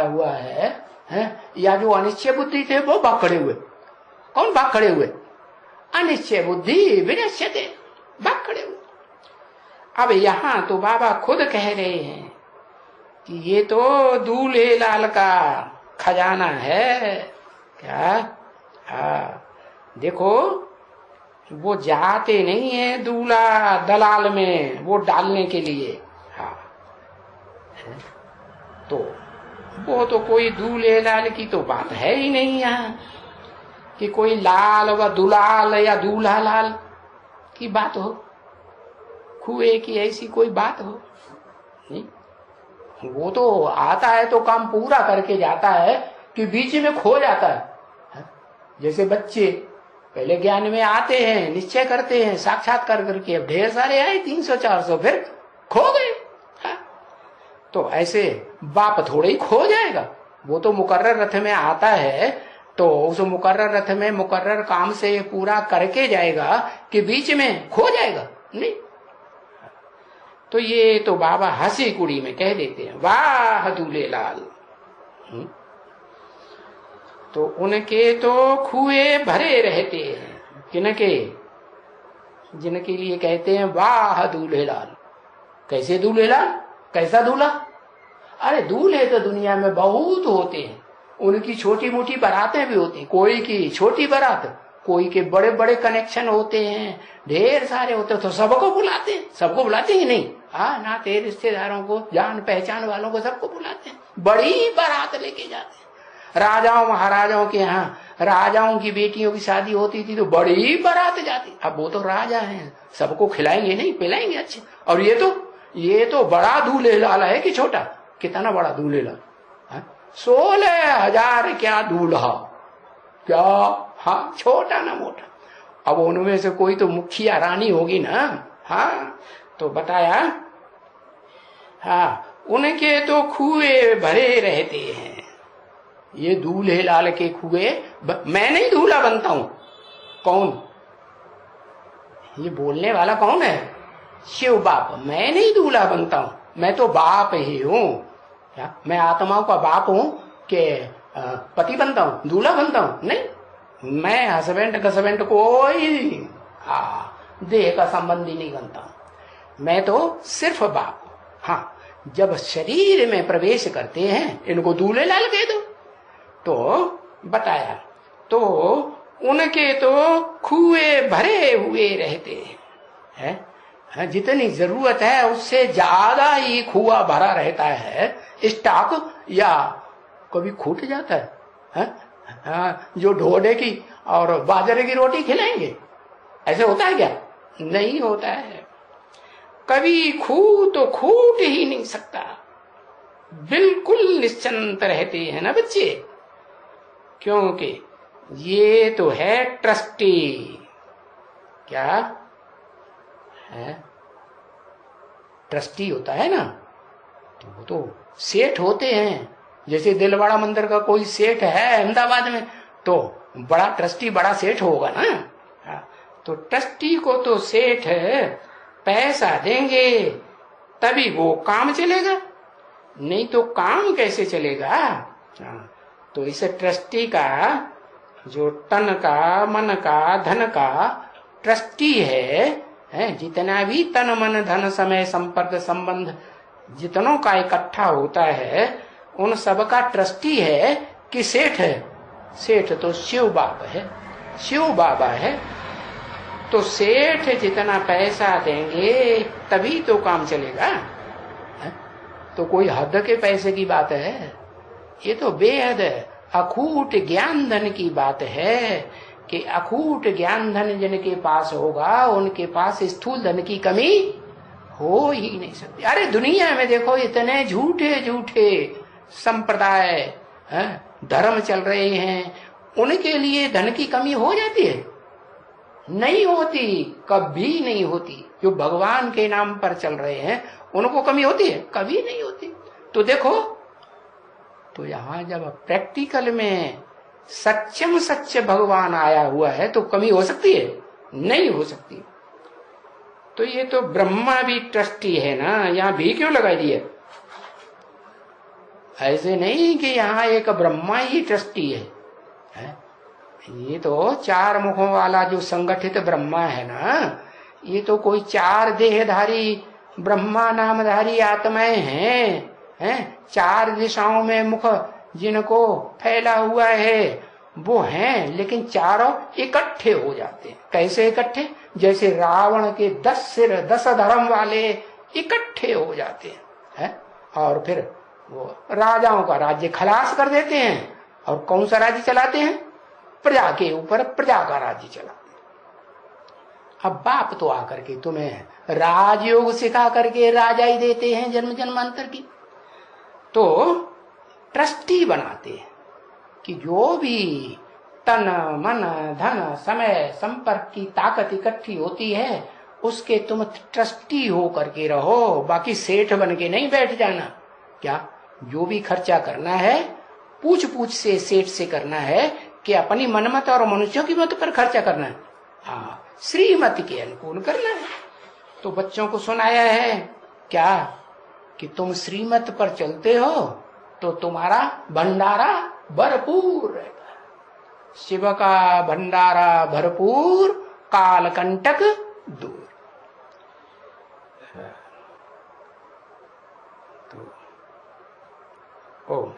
हुआ है? या जो अनिश्चय बुद्धि थे वो भाग खड़े हुए। कौन भाग खड़े हुए? अनिश्चय बुद्धि विनश्यते, भाग खड़े हुए। अब यहां तो बाबा खुद कह रहे हैं कि ये तो दूल्हे लाल का खजाना है। क्या? हाँ, देखो वो जाते नहीं है दूल्हा दलाल में वो डालने के लिए। हाँ, तो वो तो कोई दूल्हे लाल की तो बात है ही नहीं यहाँ कि कोई लाल व दुलाल या दूल्हा लाल की बात हो, कुएं की ऐसी कोई बात हो नहीं। वो तो आता है तो काम पूरा करके जाता है कि बीच में खो जाता है। जैसे बच्चे पहले ज्ञान में आते हैं, निश्चय करते हैं, साक्षात्कार करके, अब ढेर सारे आए 300-400, फिर खो गए। तो ऐसे बाप थोड़े ही खो जाएगा। वो तो मुकर्रर रथ में आता है तो उस मुकर्रर रथ में मुकर्रर काम से पूरा करके जाएगा कि बीच में खो जाएगा नहीं। तो ये तो बाबा हंसी कुड़ी में कह देते हैं, वाह दूल्हे लाल। तो उनके तो खुए भरे रहते हैं, किनके? जिनके लिए कहते हैं वाह दूल्हे लाल। कैसे दूल्हे लाल? कैसा दूल्हा? अरे दूल्हे तो दुनिया में बहुत होते हैं, उनकी छोटी मोटी बारातें भी होती हैं। कोई की छोटी बारात, कोई के बड़े बड़े कनेक्शन होते हैं, ढेर सारे होते हैं। तो सबको बुलाते हैं, सबको बुलाते ही नहीं, हाँ, नाते रिश्तेदारों को, जान पहचान वालों को, सबको बुलाते हैं। बड़ी बारात लेके जाते हैं। राजाओं महाराजाओं के यहाँ राजाओं की बेटियों की शादी होती थी तो बड़ी बारात जाती। अब वो तो राजा हैं, सबको खिलाएंगे नहीं, पिलाएंगे अच्छे। और ये तो बड़ा दूल्हे लाल है कि छोटा? कितना बड़ा दूल्हे लाल? 16,000 क्या दूल्हा, क्या? हाँ, छोटा ना मोटा। अब उनमें से कोई तो मुखिया रानी होगी ना। हाँ, तो बताया, हाँ, उनके तो खुए भरे रहते हैं। ये दूल्हे लाल के खुए। मैं नहीं दूल्हा बनता हूं। कौन? ये बोलने वाला कौन है? शिव बाप। मैं नहीं दूल्हा बनता हूं, मैं तो बाप ही हूं। क्या मैं आत्माओं का बाप हूं कि पति बनता हूं, दूल्हा बनता हूं? नहीं, मैं हस्बैंड कोई देह का संबंधी नहीं बनता हूं। मैं तो सिर्फ बाप। हाँ, जब शरीर में प्रवेश करते हैं इनको दूल्हे लाल कह दो। तो बताया, तो उनके तो खुए भरे हुए रहते हैं। जितनी जरूरत है उससे ज्यादा ही खुआ भरा रहता है, स्टॉक, या कभी खूट जाता है। जो ढोडे की और बाजरे की रोटी खिलाएंगे, ऐसे होता है क्या? नहीं होता है। कभी तो खूट ही नहीं सकता। बिल्कुल निश्चिंत रहते हैं ना बच्चे, क्योंकि ये तो है ट्रस्टी। क्या है? ट्रस्टी होता है ना, तो वो तो सेठ होते हैं। जैसे दिलवाड़ा मंदिर का कोई सेठ है अहमदाबाद में, तो बड़ा ट्रस्टी, बड़ा सेठ होगा ना। तो ट्रस्टी को तो सेठ पैसा देंगे तभी वो काम चलेगा, नहीं तो काम कैसे चलेगा? तो इस ट्रस्टी का, जो तन का, मन का, धन का ट्रस्टी है, जितना भी तन मन धन समय संपर्क संबंध जितनों का इकट्ठा होता है, उन सब का ट्रस्टी है कि सेठ है? सेठ तो शिव बाबा है, शिव बाबा है। तो सेठ जितना पैसा देंगे तभी तो काम चलेगा। तो कोई हद के पैसे की बात है? ये तो बेहद अखूट ज्ञान धन की बात है कि अखूट ज्ञान धन जिनके पास होगा उनके पास स्थूल धन की कमी हो ही नहीं सकती। अरे दुनिया में देखो इतने झूठे झूठे संप्रदाय धर्म चल रहे हैं, उनके लिए धन की कमी हो जाती है? नहीं होती, कभी नहीं होती। जो भगवान के नाम पर चल रहे हैं उनको कमी होती है? कभी नहीं होती। तो देखो, तो यहां जब प्रैक्टिकल में सच्चम सच्चे भगवान आया हुआ है तो कमी हो सकती है? नहीं हो सकती। तो ये तो ब्रह्मा भी ट्रस्टी है ना, यहां भी क्यों लगाई दी है? ऐसे नहीं कि यहाँ एक ब्रह्मा ही ट्रस्टी है? ये तो चार मुखों वाला जो संगठित ब्रह्मा है ना, ये तो कोई चार देहधारी ब्रह्मा नामधारी आत्माएं हैं, चार दिशाओं में मुख जिनको फैला हुआ है वो हैं, लेकिन चारों इकट्ठे हो जाते हैं। कैसे इकट्ठे? जैसे रावण के 10 सिर 10 धर्म वाले इकट्ठे हो जाते हैं, और फिर वो राजाओं का राज्य खलास कर देते हैं। और कौन सा राज्य चलाते हैं? प्रजा के ऊपर प्रजा का राज्य चलाते हैं। अब बाप तो आकर के तुम्हें राजयोग सिखा करके राजा ही देते हैं जन्म जन्मांतर की। तो ट्रस्टी बनाते हैं कि जो भी तन मन धन समय संपर्क की ताकत इकट्ठी होती है उसके तुम ट्रस्टी हो करके रहो, बाकी सेठ बन के नहीं बैठ जाना। क्या? जो भी खर्चा करना है पूछ पूछ से सेठ से करना है कि अपनी मनमत और मनुष्यों की मत पर खर्चा करना है। हाँ, श्रीमती के अनुकूल करना है। तो बच्चों को सुनाया है क्या कि तुम श्रीमत पर चलते हो तो तुम्हारा भंडारा भरपूर रहता है। शिव का भंडारा भरपूर, कालकंटक दूर। तो ओम